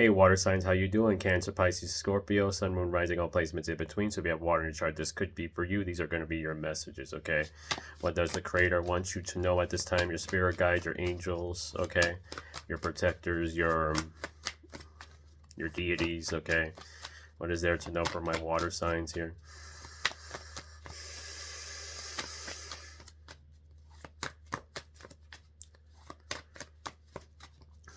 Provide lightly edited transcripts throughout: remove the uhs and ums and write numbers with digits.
Hey, water signs, how you doing? Cancer, Pisces, Scorpio, Sun, Moon, Rising, all placements in between. So if you have water in your chart, this could be for you. These are going to be your messages, okay? What does the Creator want you to know at this time? Your spirit guides, your angels, okay? Your protectors, your deities, okay? What is there to know for my water signs here?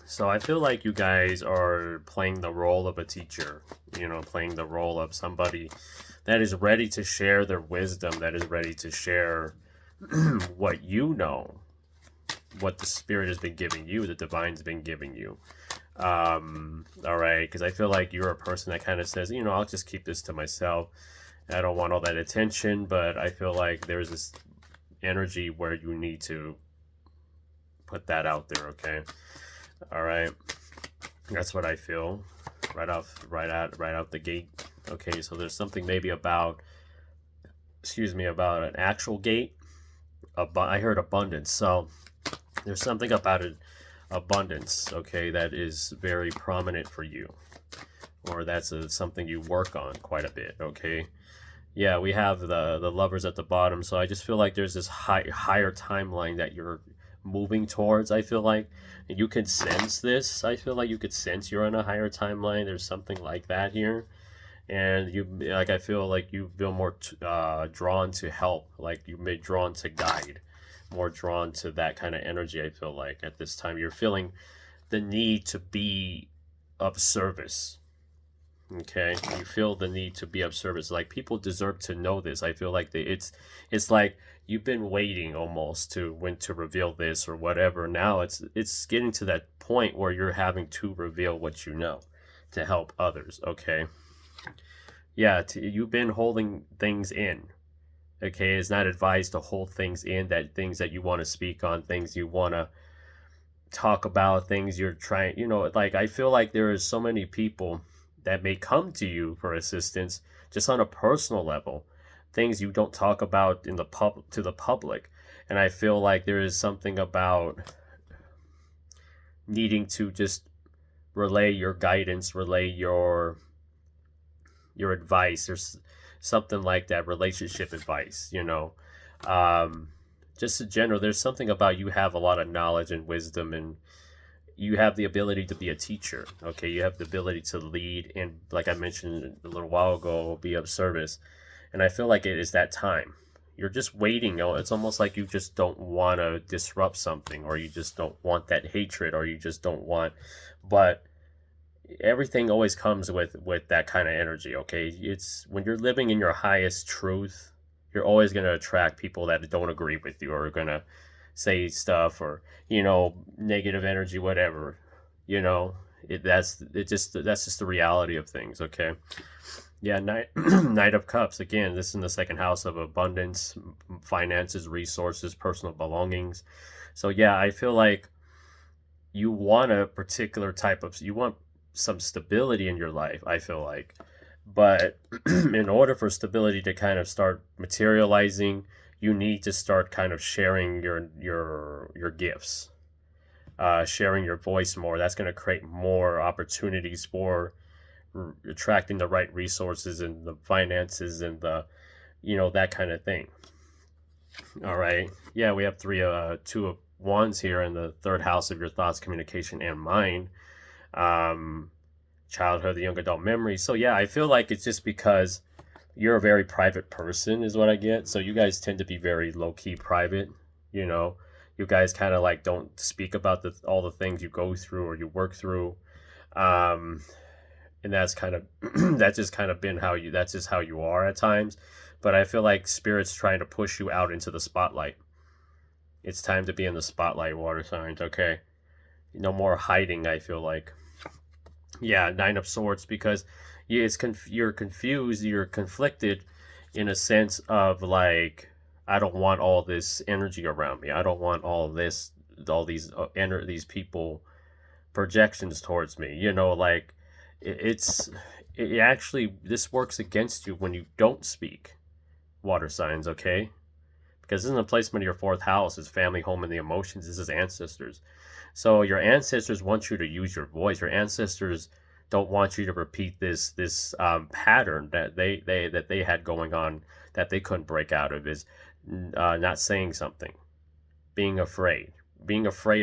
So I feel like you guys are playing the role of a teacher, you know, playing the role of somebody that is ready to share their wisdom, that is ready to share what you know, what the Spirit has been giving you, the Divine's been giving you. All right, because I feel like you're a person that kind of says, you know, I'll just keep this to myself. I don't want all that attention, but I feel like there's this energy where you need to put that out there, okay? All right, that's what I feel right out the gate. Okay, so there's something maybe about, excuse me, about an actual gate. I heard abundance, so there's something about it, abundance, okay, that is very prominent for you, or that's something you work on quite a bit, okay? Yeah, we have the lovers at the bottom, so I just feel like there's this higher timeline that you're moving towards. I feel like, and you can sense this. I feel like you could sense you're on a higher timeline. There's something like that here, and you like, I feel like you feel more drawn to help, like you may drawn to guide, more drawn to that kind of energy. I feel like at this time you're feeling the need to be of service. Okay, you feel the need to be of service. Like people deserve to know this. I feel like it's like you've been waiting almost to when to reveal this or whatever. Now it's getting to that point where you're having to reveal what you know to help others. Okay, yeah, you've been holding things in. Okay, it's not advised to hold things in. That things that you want to speak on, things you want to talk about, things you're trying. You know, like I feel like there is so many people that may come to you for assistance just on a personal level, things you don't talk about in the to the public. And I feel like there is something about needing to just relay your guidance, relay your advice. There's something like that, relationship advice, you know. um just in general, there's something about you have a lot of knowledge and wisdom, and you have the ability to be a teacher. Okay, you have the ability to lead, and like I mentioned a little while ago, be of service. And I feel like it is that time. You're just waiting. You know, it's almost like you just don't want to disrupt something, or you just don't want that hatred, or you just don't want. But everything always comes with that kind of energy. Okay, it's when you're living in your highest truth, you're always going to attract people that don't agree with you, or are going to say stuff, or you know, negative energy, whatever. You know, that's just the reality of things. Okay, yeah, Knight Knight of Cups, again, this is in the second house of abundance, finances, resources, personal belongings. So yeah, I feel like you want a particular type of, you want some stability in your life, I feel like. But in order for stability to kind of start materializing, you need to start kind of sharing your gifts, sharing your voice more. That's going to create more opportunities for attracting the right resources and the finances and the, you know, that kind of thing. All right, yeah, we have two of wands here in the third house of your thoughts, communication, and mind. um Childhood, the young adult memories. So yeah, I feel like it's just because you're a very private person is what I get. So you guys tend to be very low-key private, you know. You guys kind of like don't speak about all the things you go through or you work through. um and that's kind of that's just kind of been how you, that's just how you are at times. But I feel like spirit's trying to push you out into the spotlight. It's time to be in the spotlight, water signs. Okay, no more hiding, I feel like. Yeah, Nine of Swords, because you're confused, you're conflicted, in a sense of like, I don't want all this energy around me. I don't want all this, all these these people projections towards me. You know, like it's it actually, this works against you when you don't speak, water signs. Okay, because this is a placement of your fourth house, is family, home, and the emotions. This is ancestors. So your ancestors want you to use your voice. Your ancestors don't want you to repeat this pattern that they had going on that they couldn't break out of, is not saying something, being afraid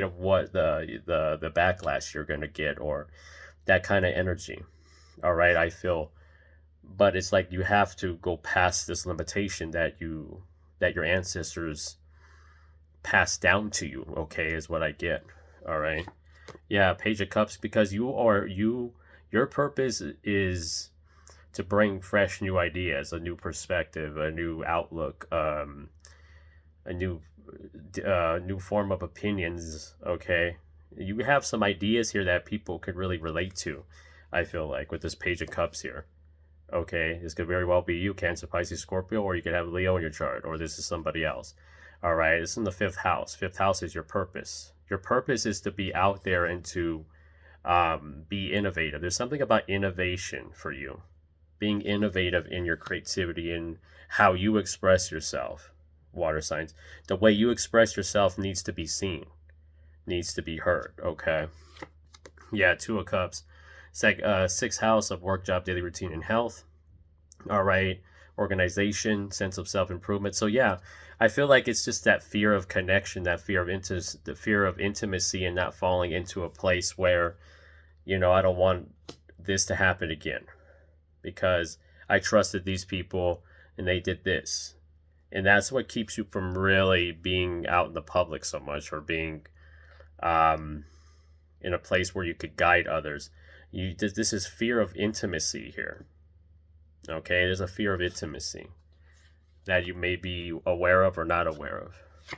of what the backlash you're going to get, or that kind of energy. All right, I feel, but it's like you have to go past this limitation that your ancestors passed down to you. Okay, is what I get. All right. Yeah, Page of Cups, because your purpose is to bring fresh new ideas, a new perspective, a new outlook, a new form of opinions. Okay, you have some ideas here that people could really relate to, I feel like, with this Page of Cups here. Okay, this could very well be you, Cancer, Pisces, Scorpio, or you could have Leo in your chart, or this is somebody else. All right, it's in the fifth house. Fifth house is your purpose. Your purpose is to be out there and to be innovative. There's something about innovation for you, being innovative in your creativity and how you express yourself. Water signs, the way you express yourself needs to be seen, needs to be heard. Okay, yeah, Two of Cups. Sixth house of work, job, daily routine, and health. All right, organization, sense of self-improvement. So yeah, I feel like it's just that fear of connection, that fear of the fear of intimacy, and not falling into a place where, I don't want this to happen again because I trusted these people and they did this. And that's what keeps you from really being out in the public so much, or being in a place where you could guide others. This is fear of intimacy here. Okay, there's a fear of intimacy that you may be aware of or not aware of.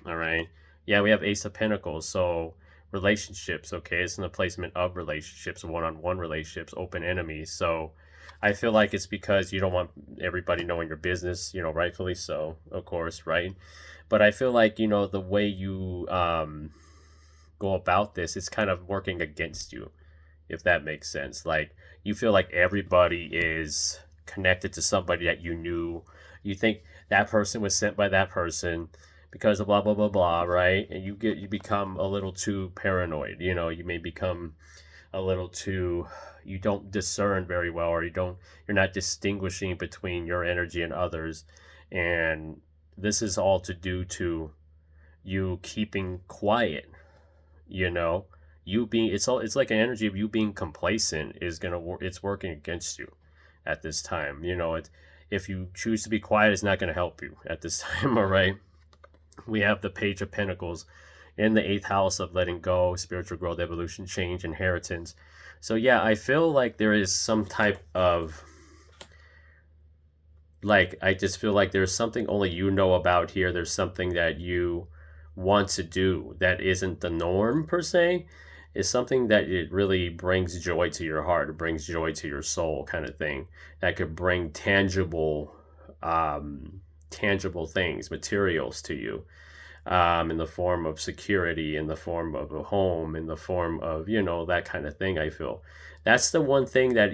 All right. Yeah, we have Ace of Pentacles. So relationships. Okay, it's in the placement of relationships, one-on-one relationships, open enemies. So I feel like it's because you don't want everybody knowing your business, rightfully so, of course, right? But I feel like, the way you go about this, it's kind of working against you, if that makes sense. Like, you feel like everybody is connected to somebody that you knew. You think that person was sent by that person because of blah blah blah blah, right? And you become a little too paranoid. You may become a little too, you don't discern very well, or you're not distinguishing between your energy and others. And this is all to do to you keeping quiet. You being, it's like an energy of you being complacent is gonna work. It's working against you at this time. If you choose to be quiet, it's not going to help you at this time. All right, we have the Page of Pentacles in the eighth house of letting go, spiritual growth, evolution, change, inheritance. So yeah, I feel like there is some type of, like, I just feel like there's something only you know about here. There's something that you want to do that isn't the norm per se. Is something that it really brings joy to your heart, it brings joy to your soul, kind of thing, that could bring tangible things, materials to you, in the form of security, in the form of a home, in the form of, that kind of thing. I feel that's the one thing that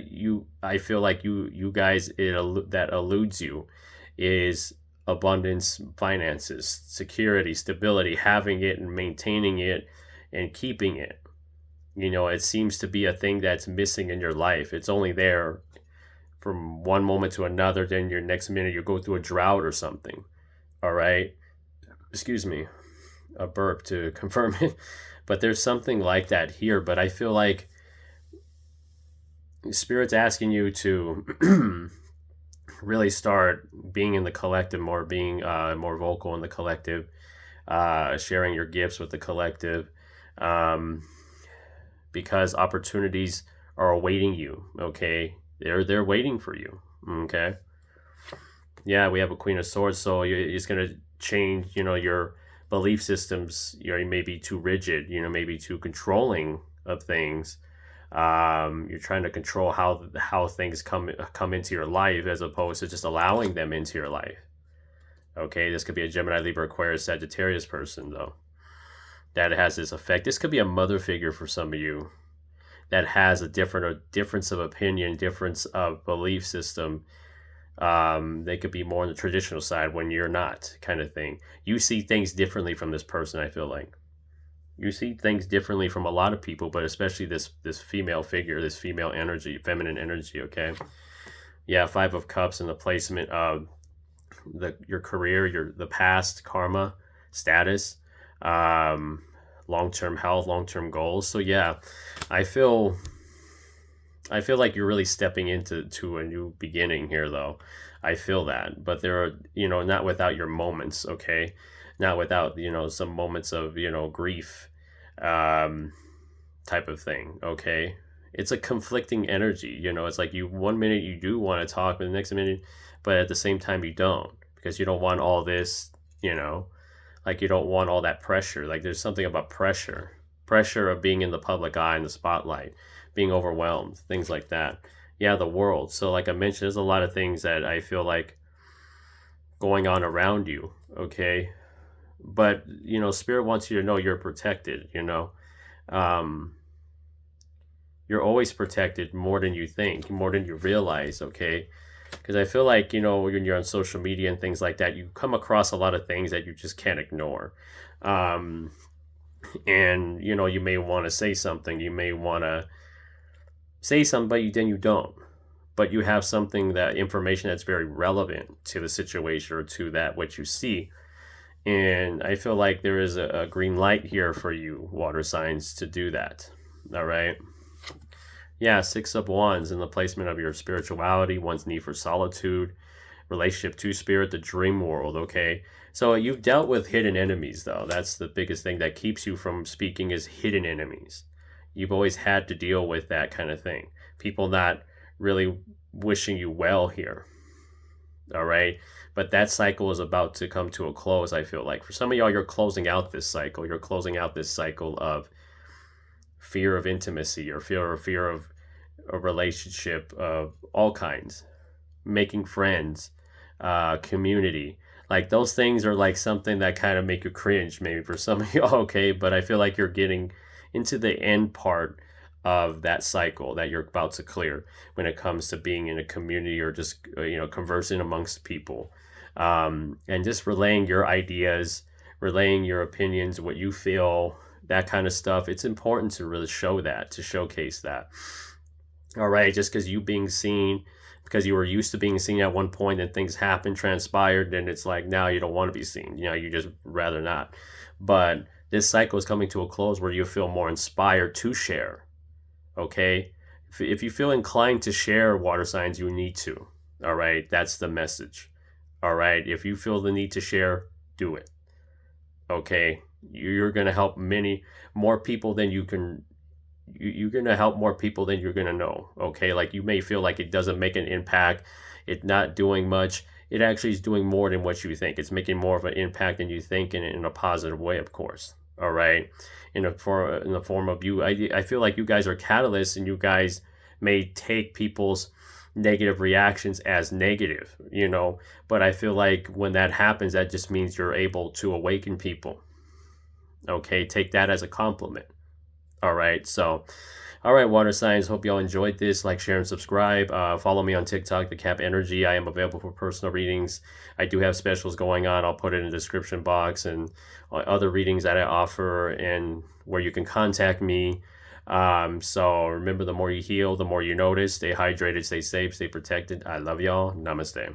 I feel like you guys, that eludes you, is abundance, finances, security, stability, having it and maintaining it and keeping it. It seems to be a thing that's missing in your life. It's only there from one moment to another. Then your next minute you go through a drought or something. All right. Excuse me. A burp to confirm it. But there's something like that here. But I feel like Spirit's asking you to really start being in the collective more, being more vocal in the collective, sharing your gifts with the collective. Because opportunities are awaiting you. Okay, they're waiting for you. Okay, yeah, we have a Queen of Swords, so it's gonna change. Your belief systems. You may be too rigid. Maybe too controlling of things. You're trying to control how things come into your life, as opposed to just allowing them into your life. Okay, this could be a Gemini, Libra, Aquarius, Sagittarius person though. That has this effect. This could be a mother figure for some of you that has a difference of opinion, difference of belief system. They could be more on the traditional side when you're not, kind of thing. You see things differently from this person, I feel like. You see things differently from a lot of people, but especially this female figure, this female energy, feminine energy, okay? Yeah, Five of Cups and the placement of your career, the past, karma, status, um, long-term health, long-term goals. So yeah, I feel like you're really stepping into a new beginning here, though. I feel that, but there are, not without your moments, okay? Not without, some moments of, grief, um, type of thing, okay? It's a conflicting energy, it's like you, one minute you do want to talk, but the next minute, but at the same time you don't, because you don't want all this, like you don't want all that pressure. Like there's something about pressure of being in the public eye, in the spotlight, being overwhelmed, things like that. Yeah, the world. So like I mentioned, there's a lot of things that I feel like going on around you, okay? But, Spirit wants you to know you're protected, um, you're always protected more than you think, more than you realize, okay? Because I feel like, when you're on social media and things like that, you come across a lot of things that you just can't ignore. And, you may want to say something, but then you don't. But you have something, that information that's very relevant to the situation or to that what you see. And I feel like there is a green light here for you, water signs, to do that. All right. Yeah, Six of Wands and the placement of your spirituality, one's need for solitude, relationship to spirit, the dream world, okay? So you've dealt with hidden enemies, though. That's the biggest thing that keeps you from speaking, is hidden enemies. You've always had to deal with that kind of thing. People not really wishing you well here, all right? But that cycle is about to come to a close, I feel like. For some of y'all, you're closing out this cycle. You're closing out this cycle of fear of intimacy, or fear of a relationship of all kinds, making friends, community. Like those things are like something that kind of make you cringe, maybe for some of y'all, okay? But I feel like you're getting into the end part of that cycle that you're about to clear when it comes to being in a community, or just conversing amongst people, and just relaying your ideas, relaying your opinions, what you feel, that kind of stuff. It's important to really show that, to showcase that. All right, just because you being seen, because you were used to being seen at one point and things happened, transpired, and it's like now you don't want to be seen. You just rather not. But this cycle is coming to a close where you feel more inspired to share. Okay, if you feel inclined to share, water signs, you need to. All right, that's the message. All right, if you feel the need to share, do it. Okay, you're going to help many more people than you can. You're going to help more people than you're going to know. Okay, like you may feel like it doesn't make an impact, it's not doing much. It actually is doing more than what you think. It's making more of an impact than you think, in a positive way, of course. All right, in the form of you. I feel like you guys are catalysts, and you guys may take people's negative reactions as negative, but I feel like when that happens, that just means you're able to awaken people. Okay, take that as a compliment. All right, so all right, water signs, hope y'all enjoyed this. Like, share, and subscribe. Follow me on TikTok, thecapenergy. I am available for personal readings. I do have specials going on. I'll put it in the description box, and other readings that I offer, and where you can contact me. So remember, the more you heal, the more you notice. Stay hydrated, stay safe, stay protected. I love y'all. Namaste.